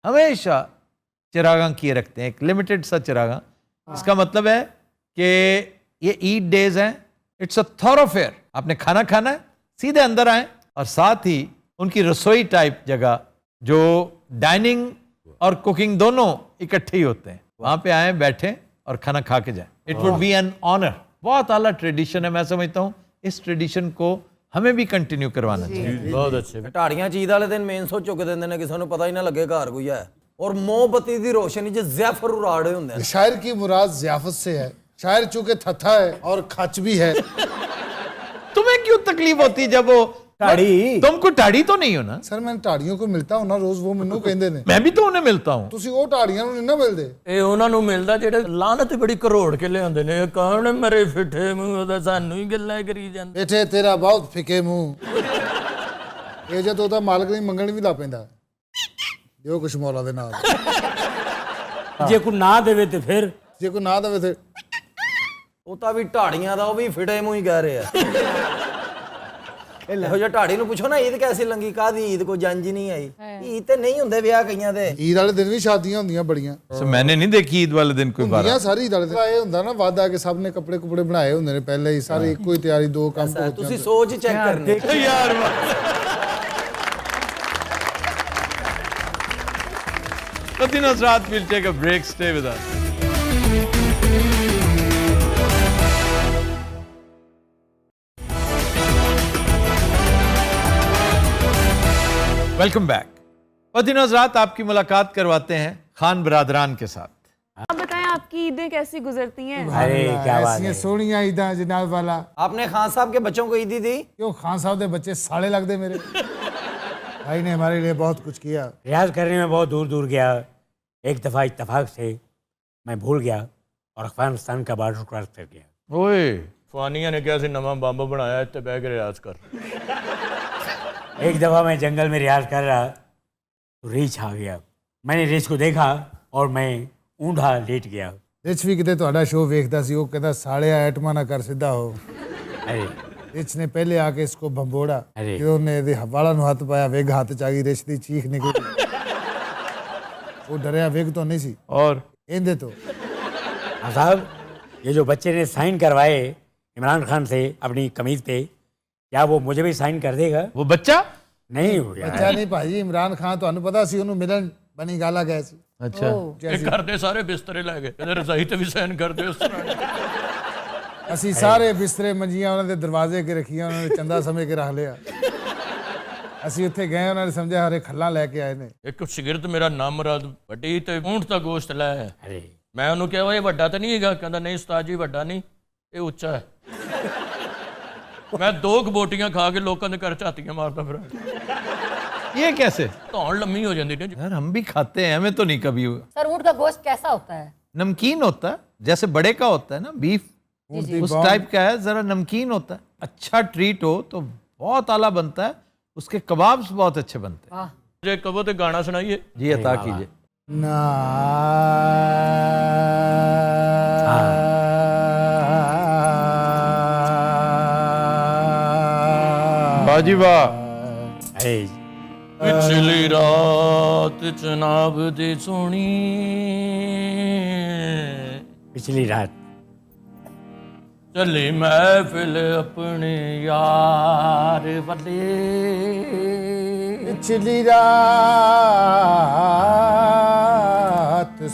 [SPEAKER 1] हमेशा चिरागां किए रखते हैं, एक लिमिटेड सा चिरागां। इसका मतलब है कि ये ईद डेज हैं, इट्स अ थॉरोफेयर। आपने खाना खाना है, सीधे अंदर आए, और साथ ही उनकी रसोई टाइप जगह, जो डाइनिंग और कुकिंग दोनों इकट्ठे ही होते हैं, वहां पे आए, बैठे और खाना खा के जाए। It would be an honour. बहुत आला ट्रेडिशन है, मैं समझता हूँ इस ट्रेडिशन को हमें भी कंटिन्यू करवाना चाहिए।
[SPEAKER 2] बहुत अच्छे।
[SPEAKER 7] ਢਾੜੀਆਂ ਚੀਦ ਵਾਲੇ ਦਿਨ ਮੇਨ ਸੋ ਚੁੱਕ ਦਿੰਦੇ ਨੇ ਕਿ ਸਾਨੂੰ ਪਤਾ ਹੀ ਨਾ ਲੱਗੇ ਘਰ ਕੋਈ ਹੈ, और मोमबत्ती की रोशनी च ज़ैफर उड़ाड़े होंगे हैं।
[SPEAKER 6] शायर की मुराद ज़ियाफत से है। शायर चूंकि थथा है और खच भी है।
[SPEAKER 1] तुम्हें क्यों तकलीफ होती जब वो
[SPEAKER 5] टाड़ी?
[SPEAKER 1] तुमको टाड़ी तो नहीं हो ना?
[SPEAKER 6] सर मैं ਢਾੜੀਆਂ को मिलता हूं ना रोज, वो मैनू कहंदे ने।
[SPEAKER 1] मैं भी तो उन्हें मिलता हूँ।
[SPEAKER 6] ਤੁਸੀਂ ਉਹ ਢਾੜੀਆਂ ਨੂੰ ਨਹੀਂ ਨਾ ਮਿਲਦੇ।
[SPEAKER 2] ਇਹ ਉਹਨਾਂ ਨੂੰ ਮਿਲਦਾ ਜਿਹੜੇ ਲਾਨਤ ਬੜੀ ਕਰੋੜ ਕੇ ਲਿਆਉਂਦੇ ਨੇ। ਇਹ ਕੌਣ ਮਰੇ ਫਿੱਠੇ ਮੂੰਹ ਉਹਦਾ ਸਾਨੂੰ ਹੀ ਗੱਲਾਂ ਕਰੀ ਜਾਂਦੇ।
[SPEAKER 6] ਬੇਟੇ ਤੇਰਾ ਬਹੁਤ ਫਿੱਕੇ ਮੂੰਹ। ਇਹ ਜੇ ਤੋਤਾ ਮਾਲਕ ਦੀ ਮੰਗਣ ਵੀ ਲਾ ਪੈਂਦਾ ਜੋ ਕੁਛ ਮੌਲਾ ਦੇ ਨਾਲ
[SPEAKER 3] जे को ना देवे तो फिर
[SPEAKER 6] ਜੇ ਕੋਈ ਨਾ ਦੇਵੇ ਤੇ
[SPEAKER 7] ਉਹ ਤਾਂ ਵੀ ਢਾੜੀਆਂ ਦਾ ਉਹ ਵੀ ਫਿਟੇ ਮੂੰਹ ਹੀ ਕਹਿ ਰਹੇ ਆ ਇਹੋ ਜਿਹਾ ਢਾੜੀ ਨੂੰ ਪੁੱਛੋ ਨਾ ਈਦ ਕੈਸੀ ਲੰਗੀ ਕਾਦੀ ਈਦ ਕੋ ਜੰਜ ਹੀ ਨਹੀਂ ਆਈ ਈਦ ਤੇ ਨਹੀਂ ਹੁੰਦੇ ਵਿਆਹ ਕਈਆਂ ਦੇ
[SPEAKER 6] ਈਦ ਵਾਲੇ ਦਿਨ ਵੀ ਸ਼ਾਦੀਆਂ ਹੁੰਦੀਆਂ ਬੜੀਆਂ
[SPEAKER 1] मैंने नहीं देखी ईद वाले दिन कोई बारात
[SPEAKER 6] ਹੁੰਦੀਆਂ ਸਾਰੀ ਈਦ ਵਾਲੇ ਦਿਨ ਇਹ ਹੁੰਦਾ ਨਾ ਵਾਦਾ ਕਿ ਸਭ ਨੇ ਕੱਪੜੇ ਕੁਪੜੇ ਬਣਾਏ ਹੁੰਦੇ ਨੇ ਪਹਿਲੇ ਹੀ ਸਾਰੀ ਇੱਕੋ ਹੀ ਤਿਆਰੀ ਦੋ ਕੰਮ ਹੋ
[SPEAKER 7] ਤੁਸੀਂ ਸੋਚ ਚੈੱਕ ਕਰਨੀ
[SPEAKER 1] यार Latin Hazrat, we'll take a break. Stay with us. Welcome back. लातिन हज़रात, आपकी मुलाकात करवाते हैं खान बरादरान के साथ।
[SPEAKER 4] आप बताएं आपकी ईदें कैसी गुजरती हैं?
[SPEAKER 3] अरे क्या बात है।
[SPEAKER 6] सोहणियां ईदां जनाब वाला
[SPEAKER 7] आपने खान साहब के बच्चों को ईदी दी
[SPEAKER 6] क्यों खान साहब के बच्चे साले लगते मेरे भाई ने हमारे लिए बहुत कुछ किया
[SPEAKER 3] रियाज करने में बहुत दूर दूर गया। एक दफ़ा इत्तेफाक से मैं भूल गया और अफगानिस्तान का बॉर्डर क्रॉस कर गया।
[SPEAKER 1] ओए
[SPEAKER 2] ਫਾਨੀਆਂ ਨੇ ਕਿਹਾ ਸੀ ਨਵਾਂ ਬੰਬ ਬਣਾਇਆ ਇੱਥੇ ਬਹਿ ਕੇ ਰਿਆਜ਼ ਕਰ
[SPEAKER 3] एक दफ़ा मैं जंगल में रियाज कर रहा तो रीछ आ गया। मैंने रीछ को देखा और मैं ऊँधा लेट गया।
[SPEAKER 6] ਰਿਚ ਵੀ ਕਿਤੇ ਤੁਹਾਡਾ ਸ਼ੋਅ ਵੇਖਦਾ ਸੀ ਉਹ ਕਹਿੰਦਾ ਸਾਲਿਆ ਐਟਮਾ ਨਾ ਕਰ ਸਿੱਧਾ ਹੋ
[SPEAKER 3] अरे
[SPEAKER 6] ਰਿਚ ਨੇ ਪਹਿਲੇ ਆ ਕੇ ਇਸਕੋ ਬੰਬੋੜਾ
[SPEAKER 3] ਅਰੇ।
[SPEAKER 6] ਜਦੋਂ ਉਹਨੇ ਇਹਦੇ ਵਾਲਾਂ ਨੂੰ ਹੱਥ ਪਾਇਆ ਵਿਗ ਹੱਥ ਚ ਆ ਗਈ ਰਿਚ ਦੀ ਚੀਖ ਨਿਕਲੀ ਉਹ ਡਰਿਆ ਵਿਗ ਤੋਂ ਨਹੀਂ ਸੀ
[SPEAKER 1] और
[SPEAKER 6] ਇਹਦੇ ਤੋਂ
[SPEAKER 3] हाँ साहब, ये जो बच्चे ने साइन करवाए इमरान खान से अपनी कमीज पे, क्या वो मुझे भी साइन कर देगा?
[SPEAKER 1] वो बच्चा
[SPEAKER 3] नहीं हो गया।
[SPEAKER 6] ਬੱਚਾ ਨਹੀਂ ਭਾਜੀ ਇਮਰਾਨ ਖਾਨ ਤੁਹਾਨੂੰ ਪਤਾ ਸੀ ਉਹਨੂੰ ਮਿਲਣ ਬਣੀ ਗਾਲਾ ਗਏ ਸੀ
[SPEAKER 1] अच्छा
[SPEAKER 2] ਇਹ ਕਰਦੇ ਸਾਰੇ ਬਿਸਤਰੇ ਲੈ ਗਏ ਕਹਿੰਦੇ ਰਜ਼ਾਈ ਤੇ ਵੀ ਸਾਈਨ ਕਰਦੇ ਉਸ ਤਰ੍ਹਾਂ
[SPEAKER 6] ਅਸੀਂ ਸਾਰੇ ਬਿਸਤਰੇ ਮੰਜੀਆਂ ਉਹਨਾਂ ਦੇ ਦਰਵਾਜ਼ੇ ਕੇ ਰੱਖੀਆਂ ਉਹਨਾਂ ਨੇ ਚੰਦਾ ਸਮਝ ਕੇ ਰੱਖ ਲਿਆ ਅਸੀਂ ਉੱਥੇ ਗਏ ਉਹਨਾਂ ਨੇ ਸਮਝਿਆ ਹਰੇ ਖੱਲਾਂ ਲੈ ਕੇ ਆਏ ਨੇ
[SPEAKER 2] ਇੱਕ ਸ਼ਾਗਿਰਦ ਮੇਰਾ ਨਾਮਰਦ ਵੱਡੀ ਤੇ ਊਂਠ ਦਾ ਗੋਸ਼ਤ ਲੈ ਆਇਆ।
[SPEAKER 3] अरे
[SPEAKER 2] ਮੈਂ ਉਹਨੂੰ ਕਿਹਾ ਇਹ ਵੱਡਾ ਤਾਂ ਨਹੀਂ ਹੈਗਾ ਕਹਿੰਦਾ ਨਹੀਂ ਉਸਤਾਦ ਜੀ ਵੱਡਾ ਨਹੀਂ ਇਹ ਉੱਚਾ ਹੈ ਮੈਂ 2 ਬੋਟੀਆਂ ਖਾ ਕੇ ਲੋਕਾਂ ਦੇ ਘਰ ਝਾਤੀਆਂ ਮਾਰਦਾ ਫਿਰ
[SPEAKER 1] ये कैसे?
[SPEAKER 2] ਧੌਣ ਲੰਮੀ ਹੋ ਜਾਂਦੀ ਨੇ
[SPEAKER 1] यार हम भी खाते हैं, हमें तो नहीं कभी हुआ।
[SPEAKER 10] सर ऊँट का गोश्त कैसा होता है?
[SPEAKER 1] नमकीन होता है जैसे बड़े का होता है ना बीफ उस टाइप का है, जरा नमकीन होता है। अच्छा ट्रीट हो तो बहुत आला बनता है, उसके कबाब्स बहुत अच्छे बनते हैं।
[SPEAKER 2] ਜੇ ਕਹੋ ਤੇ ਗਾਣਾ ਸੁਣਾਈਏ
[SPEAKER 1] जी अता कीजिए।
[SPEAKER 6] ਨਾ
[SPEAKER 1] बाजी वाह।
[SPEAKER 3] अरे
[SPEAKER 2] ਪਿਛਲੀ ਰਾਤ ਜਨਾਬ ਦੀ ਸੋਹਣੀ
[SPEAKER 3] पिछली रात
[SPEAKER 2] ਚੱਲੀ ਮਹਿਫਿਲ ਆਪਣੇ ਯਾਰ ਵੱਲੇ
[SPEAKER 6] ਪਿਛਲੀ ਰਾਤ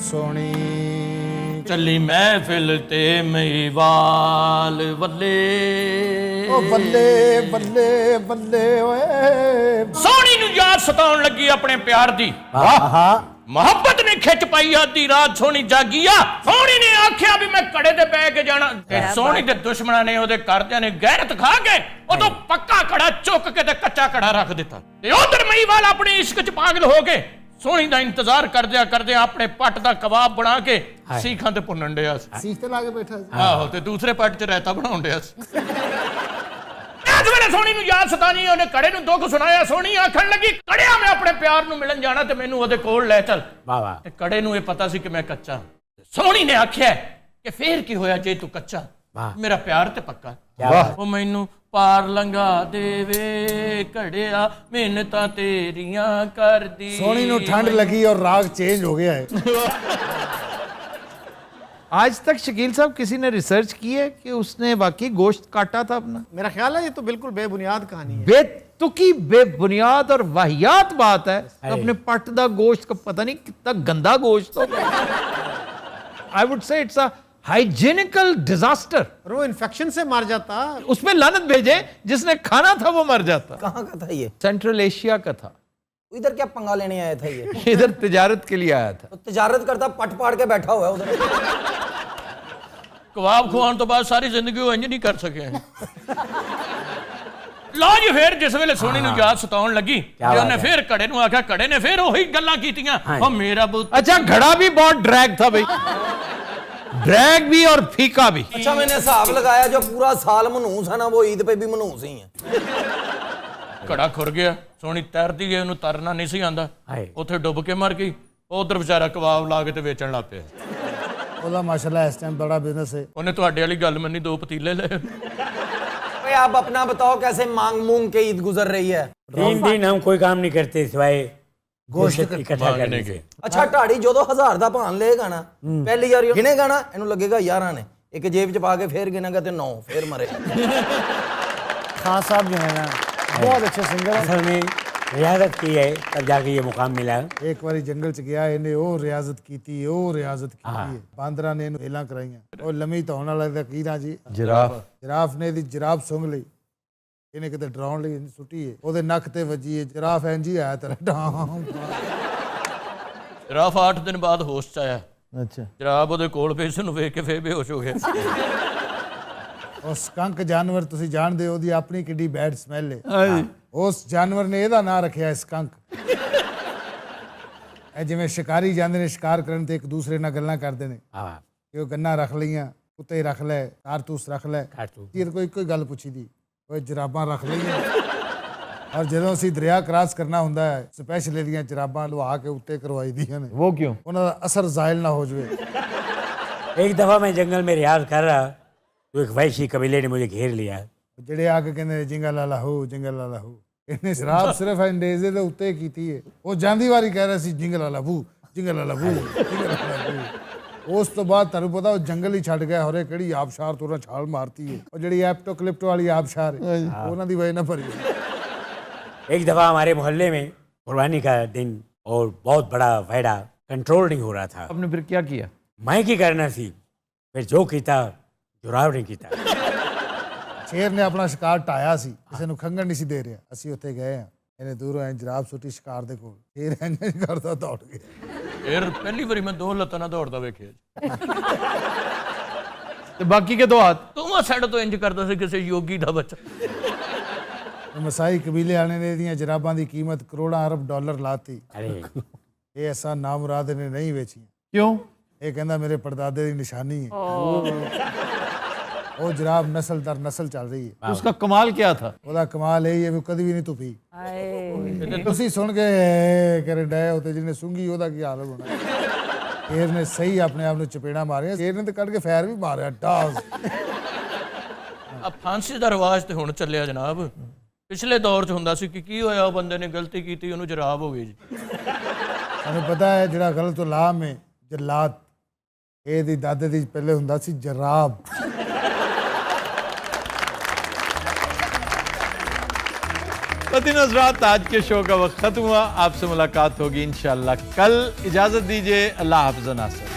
[SPEAKER 6] ਸੋਣੀ
[SPEAKER 2] ਚੱਲੀ ਮਹਿਫਿਲ ਤੇ ਮਹੀਵਾਲ ਵੱਲੇ
[SPEAKER 6] ਉਹ ਬੱਲੇ ਬੱਲੇ ਬੱਲੇ ਓਏ
[SPEAKER 2] ਸੋਹਣੀ ਨੂੰ ਯਾਦ ਸਤਾਉਣ ਲੱਗੀ ਆਪਣੇ ਪਿਆਰ ਦੀ ਮੁਹੱਬਤ ਨੇ ਖਿੱਚ ਪਾਈ ਆਦੀ ਰਾਤ ਸੋਹਣੀ ਜਾਗੀ ਆ ਸੋਹਣੀ ਨੇ ਆਖਿਆ ਵੀ ਮੈਂ ਕੜੇ ਤੇ ਬਹਿ ਕੇ ਜਾਣਾ ਤੇ ਸੋਹਣੀ ਦੇ ਦੁਸ਼ਮਣਾਂ ਨੇ ਉਹਦੇ ਘਰਦਿਆਂ ਨੇ ਗੈਰਤ ਖਾ ਕੇ ਉਦੋਂ ਪੱਕਾ ਕੜਾ ਚੁੱਕ ਕੇ ਤੇ ਕੱਚਾ ਕੜਾ ਰੱਖ ਦਿੱਤਾ ਤੇ ਉਧਰ ਮਹੀਵਾਲ ਆਪਣੇ ਇਸ਼ਕ 'ਚ ਪਾਗਲ ਹੋ ਕੇ ਸੋਹਣੀ ਦਾ ਇੰਤਜ਼ਾਰ ਕਰਦਿਆਂ ਆਪਣੇ ਪੱਟ ਦਾ ਕਬਾਬ ਬਣਾ ਕੇ ਸੀਖਾਂ ਤੇ ਭੁੰਨਣ ਡਿਆ ਸੀ
[SPEAKER 6] ਸੀਖ ਤੇ ਲਾ ਕੇ ਬੈਠਾ ਸੀ
[SPEAKER 2] ਆਹੋ ਤੇ ਦੂਸਰੇ ਪੱਟ 'ਚ ਰਾਇਤਾ ਬਣਾਉਣ ਡਿਆ ਸੀ ਇਸ ਵੇਲੇ ਸੋਹਣੀ ਨੂੰ ਯਾਦ ਸਤਾਨੀ ਉਹਨੇ ਕੜੇ ਨੂੰ ਦੁੱਖ ਸੁਣਾਇਆ ਸੋਹਣੀ ਆਖਣ ਲੱਗੀ ਕੜਿਆ ਮੈਂ ਆਪਣੇ ਪਿਆਰ ਨੂੰ ਮਿਲਣ ਜਾਣਾ ਤੇ ਮੈਨੂੰ ਉਹਦੇ ਕੋਲ ਲੈ ਚੱਲ
[SPEAKER 3] वाह वाह
[SPEAKER 2] ਤੇ ਕੜੇ ਨੂੰ ਇਹ ਪਤਾ ਸੀ ਕਿ ਮੈਂ ਕੱਚਾ ਸੋਹਣੀ ਨੇ ਆਖਿਆ ਕਿ ਫੇਰ ਕੀ ਹੋਇਆ ਜੇ ਤੂੰ ਕੱਚਾ ਮੇਰਾ ਪਿਆਰ ਤੇ ਪੱਕਾ ਉਹ ਮੈਨੂੰ ਪਾਰ ਲੰਘਾ ਦੇਵੇ ਘੜਿਆ ਮਿਹਨਤਾਂ ਤੇਰੀਆਂ ਕਰਦੀ
[SPEAKER 6] ਸੋਹਣੀ ਨੂੰ ਠੰਡ लगी और राग चेंज हो गया है
[SPEAKER 1] आज तक शकील साहब किसी ने रिसर्च की है कि उसने वाकई गोश्त काटा था अपना?
[SPEAKER 5] मेरा ख्याल है ये तो बिल्कुल बेबुनियाद कहानी है।
[SPEAKER 1] बेतुकी बेबुनियाद और वाहियात बात है तो अपने पट दा गोश्त का पता नहीं कितना गंदा गोश्त हो। I would say it's a hygienical disaster.
[SPEAKER 5] और वो इन्फेक्शन से मर जाता।
[SPEAKER 1] उसमें लानत भेजे जिसने खाना था वो मर जाता।
[SPEAKER 7] कहाँ का था ये
[SPEAKER 1] सेंट्रल एशिया का था।
[SPEAKER 7] इधर क्या पंगा लेने आया था ये
[SPEAKER 1] इधर तिजारत के लिए आया था।
[SPEAKER 7] तो तिजारत करता पट पाड़ के बैठा हुआ है उधर
[SPEAKER 2] ਕਬਾਬ ਖਵਾਉਣ ਤੋਂ ਬਾਅਦ ਸਾਰੀ ਜ਼ਿੰਦਗੀ ਉਹ ਇੰਜ ਨਹੀਂ ਕਰ ਸਕਿਆ ਲਓ ਜੀ ਫੇਰ ਜਿਸ ਵੇਲੇ ਸੋਹਣੀ ਨੂੰ ਯਾਦ ਸਤਾਉਣ ਲੱਗੀ ਤੇ ਉਹਨੇ ਫੇਰ ਕੜੇ ਨੂੰ ਆਖਿਆ ਕੜੇ ਨੇ ਫੇਰ ਉਹੀ ਗੱਲਾਂ ਕੀਤੀਆਂ ਉਹ ਮੇਰਾ ਬੁੱਤ
[SPEAKER 1] अच्छा घड़ा भी बहुत ड्रैग था भाई, ड्रैग भी और फीका भी।
[SPEAKER 7] अच्छा मैंने हिसाब लगाया जो पूरा साल मनूस है ना वो ईद पे भी मनूस ही है
[SPEAKER 2] ਘੜਾ ਖੁਰ ਗਿਆ, ਸੋਹਣੀ ਤੈਰਦੀ ਗਈ, ਉਹਨੂੰ ਤਰਨਾ ਨਹੀਂ ਸੀ ਆਂਦਾ, ਉੱਥੇ ਡੁੱਬ ਕੇ ਮਰ ਗਈ। ਉਧਰ ਵਿਚਾਰਾ ਕਬਾਬ ਲਾ ਕੇ ਤੇ ਵੇਚਣ ਲੱਗ ਪਿਆ।
[SPEAKER 6] ਉਹਦਾ माशाल्लाह इस टाइम बड़ा बिजनेस है।
[SPEAKER 2] ਉਹਨੇ ਤੁਹਾਡੇ ਵਾਲੀ ਗੱਲ ਮੰਨੀ, 2 पतीले ले।
[SPEAKER 7] भाई आप अपना बताओ कैसे मांग मूंग के ईद गुजर रही है?
[SPEAKER 3] 3 दिन हम कोई काम नहीं करते सिवाय गोश्त इकट्ठा करने के।
[SPEAKER 7] अच्छा ढाड़ी जो 1000 ਦਾ ਭਾਨ ਲਏਗਾ ਨਾ, ਪਹਿਲੀ ਵਾਰੀ ਗਿਣੇਗਾ ਨਾ, ਇਹਨੂੰ ਲੱਗੇਗਾ 11 ਨੇ, ਇੱਕ ਜੇਬ ਚ ਪਾ ਕੇ ਫੇਰ ਗਿਣੇਗਾ ਤੇ 9 ਫੇਰ ਮਰੇ।
[SPEAKER 5] खान साहब जो है ना बहुत अच्छे सिंगर हैं।
[SPEAKER 3] असल में रियाजत की है तब जाके ये मुकाम मिला।
[SPEAKER 6] एक बारी जंगल च गया, इन्हें ਉਹ ਰਿਆਜ਼ਤ ਕੀਤੀ, ਉਹ ਰਿਆਜ਼ਤ ਕੀਤੀ ਹੈ। ਬਾਂਦਰਾਂ ਨੇ ਇਹਨੂੰ ਹਿਲਾਂ ਕਰਾਈਆਂ। ਉਹ ਲੰਮੀ ਧੌਣ ਵਾਲਾ ਦਾ ਕੀ ਨਾ ਜੀ, ਜਿਰਾਫ ਨੇ ਇਹਦੀ ਜਿਰਾਫ ਸੁੰਘ ਲਈ, ਇਹਨੇ ਕਿਤੇ ਡਰਾਉਣ ਲਈ ਸੁੱਟੀ ਹੈ, ਉਹਦੇ ਨੱਕ ਤੇ ਵੱਜੀ ਹੈ। ਜਿਰਾਫ ਇੰਜ ਹੀ ਆਇਆ ਤੇਰਾ ਡਾਮ।
[SPEAKER 2] ਜਿਰਾਫ 8 ਦਿਨ ਬਾਅਦ ਹੋਸ਼ ਚ ਆਇਆ।
[SPEAKER 1] अच्छा,
[SPEAKER 2] ਜਰਾਬ ਉਹਦੇ ਕੋਲ ਪੇਸ਼ ਨੂੰ ਵੇਖ ਕੇ ਫੇਰ ਬੇਹੋਸ਼ ਹੋ ਗਿਆ।
[SPEAKER 6] ਉਹ ਸਕੰਕ ਜਾਨਵਰ ਤੁਸੀਂ ਜਾਣਦੇ ਹੋ, ਉਹਦੀ ਆਪਣੀ ਕਿੱਡੀ ਬੈਡ ਸਮੈਲ ਹੈ। ਉਸ ਜਾਨਵਰ ਨੇ ਇਹਦਾ ਨਾਂ ਰੱਖਿਆ ਸਕੰਕ। ਇਹ ਜਿਵੇਂ ਸ਼ਿਕਾਰੀ ਜਾਂਦੇ ਨੇ ਸ਼ਿਕਾਰ ਕਰਨ ਤੇ ਇੱਕ ਦੂਸਰੇ ਨਾਲ ਗੱਲਾਂ ਕਰਦੇ ਨੇ ਕਿ ਉਹ ਗੰਨਾ ਰੱਖ ਲਈਆਂ, ਕੁੱਤੇ ਰੱਖ ਲੈ, ਕਾਰਤੂਸ ਰੱਖ ਲੈ, ਇਹ ਕੋਈ ਇੱਕੋ ਹੀ ਗੱਲ ਪੁੱਛੀ ਦੀ, ਉਹ ਜਰਾਬਾਂ ਰੱਖ ਲਈਆਂ। ਔਰ ਜਦੋਂ ਅਸੀਂ ਦਰਿਆ ਕ੍ਰਾਸ ਕਰਨਾ ਹੁੰਦਾ ਹੈ, ਸਪੈਸ਼ਲ ਇਹਦੀਆਂ ਜਰਾਬਾਂ ਲਵਾ ਕੇ ਉੱਤੇ ਕਰਵਾਈ ਦੀਆਂ ਨੇ।
[SPEAKER 1] वो क्यों?
[SPEAKER 6] ਉਹਨਾਂ ਦਾ ਅਸਰ ਜ਼ਾਇਲ ਨਾ ਹੋ ਜਾਵੇ।
[SPEAKER 3] एक दफ़ा मैं जंगल में रियाज कर रहा तो एक वैशी कबीले ने मुझे घेर लिया।
[SPEAKER 6] ਜਿਹੜੇ ਆ ਕੇ ਕਹਿੰਦੇ ਨੇ ਜਿੰਗਾ ਲਾਲਾ ਹੋ, ਜਿੰਗਾ ਲਾਲਾ ਹੋ। ਇਹਨੇ ਸ਼ਰਾਬ ਸਿਰਫ ਅੰਡੇਜ਼ੇ ਦੇ ਉੱਤੇ ਕੀਤੀ ਹੈ। ਉਹ ਜਾਂਦੀ ਵਾਰੀ ਕਹਿ ਰਿਹਾ ਸੀ ਜਿੰਗਾ ਲਾਲਾ ਬੂ, ਜਿੰਗਾ ਲਾਲਾ ਬੂ, ਜਿੰਗਾ ਲਾਲਾ ਬੂ। ਉਸ ਤੋਂ ਬਾਅਦ ਤੁਹਾਨੂੰ ਪਤਾ ਉਹ ਜੰਗਲ ਹੀ ਛੱਡ ਗਿਆ। ਹੋਰੇ ਕਿਹੜੀ ਆਬਸ਼ਾਰ ਤੋਂ ਛਾਲ ਮਾਰਤੀ ਹੈ, ਉਹ ਜਿਹੜੀ ਐਪਟੋਕਲਿਪਟੋ ਵਾਲੀ ਆਬਸ਼ਾਰ ਹੈ, ਉਹਨਾਂ ਦੀ ਵਜ੍ਹਾ ਨਾਲ ਭਰੀ।
[SPEAKER 3] एक दफ़ा हमारे मोहल्ले में कुर्बानी का दिन और बहुत बड़ा वायदा कंट्रोल नहीं हो रहा था।
[SPEAKER 1] आपने फिर क्या किया?
[SPEAKER 3] मैं की करना सी, फिर जो कीता जुराव नहीं कीता।
[SPEAKER 6] ਸ਼ੇਰ ਨੇ ਆਪਣਾ ਸ਼ਿਕਾਰ ਢਾਇਆ ਸੀ, ਕਿਸੇ ਨੂੰ ਖੰਘਣ ਨਹੀਂ ਸੀ ਦੇ ਰਿਹਾ। ਅਸੀਂ ਉੱਥੇ ਗਏ ਆ, ਇਹਨੇ ਦੂਰੋਂ ਐਂ ਜਰਾਬ ਸੁੱਟੀ ਸ਼ਿਕਾਰ ਦੇ ਕੋਲ, ਸ਼ੇਰ ਐਂ ਕਰਦਾ ਦੌੜ ਗਿਆ।
[SPEAKER 2] ਫੇਰ ਪਹਿਲੀ ਵਾਰੀ ਮੈਂ 2 ਲੱਤਾਂ ਨਾਲ ਦੌੜਦਾ ਵੇਖਿਆ।
[SPEAKER 1] तो बाकी के 2 हाथ?
[SPEAKER 2] ਦੋਵਾਂ ਸਾਈਡ ਤੋਂ ਇੰਜ ਕਰਦਾ ਸੀ ਕਿਸੇ ਯੋਗੀ ਦਾ ਬੱਚਾ।
[SPEAKER 6] ਮਸਾਈ ਕਬੀਲੇ ਵਾਲੇ ਨੇ ਇਹਦੀਆਂ ਜਰਾਬਾਂ ਦੀ ਕੀਮਤ ਕਰੋੜਾਂ ਅਰਬ ਡਾਲਰ ਲਾਤੀ।
[SPEAKER 3] अरे
[SPEAKER 6] ਇਹ ਐਸਾ ਨਾਮੁਰਾਦ ਨੇ ਨਹੀਂ ਵੇਚੀਆਂ।
[SPEAKER 1] क्यों?
[SPEAKER 6] ਇਹ ਕਹਿੰਦਾ ਮੇਰੇ ਪੜਦਾਦੇ ਦੀ ਨਿਸ਼ਾਨੀ ਹੈ। ਉਹ ਜਰਾਬ ਨਸਲ ਦਰ ਨਸਲ ਚੱਲ ਰਹੀ ਹੈ।
[SPEAKER 1] उसका कमाल क्या था?
[SPEAKER 6] ਉਹਦਾ ਕਮਾਲ ਇਹ ਹੀ ਹੈ ਵੀ ਕਦੀ ਵੀ ਨਹੀਂ ਧੁੱਪੀ। ਤੁਸੀਂ ਸੁਣ ਕੇ ਕਰਨ ਡਏ ਹੋ ਤੇ ਜਿਹਨੇ ਸੁੰਗੀ ਉਹਦਾ ਕੀ ਹਾਲ ਹੋਣਾ। ਸ਼ੇਰ ਨੇ ਸਹੀ ਆਪਣੇ ਆਪ ਨੂੰ ਚਪੇੜਾ ਮਾਰਿਆ। ਸ਼ੇਰ ਨੇ ਤੇ ਕੱਢ ਕੇ ਫੈਰ ਵੀ ਮਾਰਿਆ ਡਾਸ।
[SPEAKER 2] ਆ ਫਾਂਸੀ ਦਾ ਰਿਵਾਜ ਤੇ ਹੁਣ ਚੱਲਿਆ ਜਨਾਬ। ਪਿਛਲੇ ਦੌਰ 'ਚ ਹੁੰਦਾ ਸੀ ਕਿ ਕੀ ਹੋਇਆ, ਉਹ ਬੰਦੇ ਨੇ ਗਲਤੀ ਕੀਤੀ, ਉਹਨੂੰ ਜਰਾਬ ਹੋ ਗਈ ਜੀ।
[SPEAKER 6] ਤੁਹਾਨੂੰ ਪਤਾ ਹੈ ਜਿਹੜਾ ਗਲਤ ਲਾਮ ਹੈ ਜਲਾਦ, ਇਹਦੀ ਦਾਦੇ ਦੀ ਪਹਿਲੇ ਹੁੰਦਾ ਸੀ ਜਰਾਬ।
[SPEAKER 1] पतिन हज़रात, आज के शो का वक्त खत्म हुआ। आपसे मुलाकात होगी इंशाल्लाह कल। इजाजत दीजिए। अल्लाह हाफ़िज़ नासिर।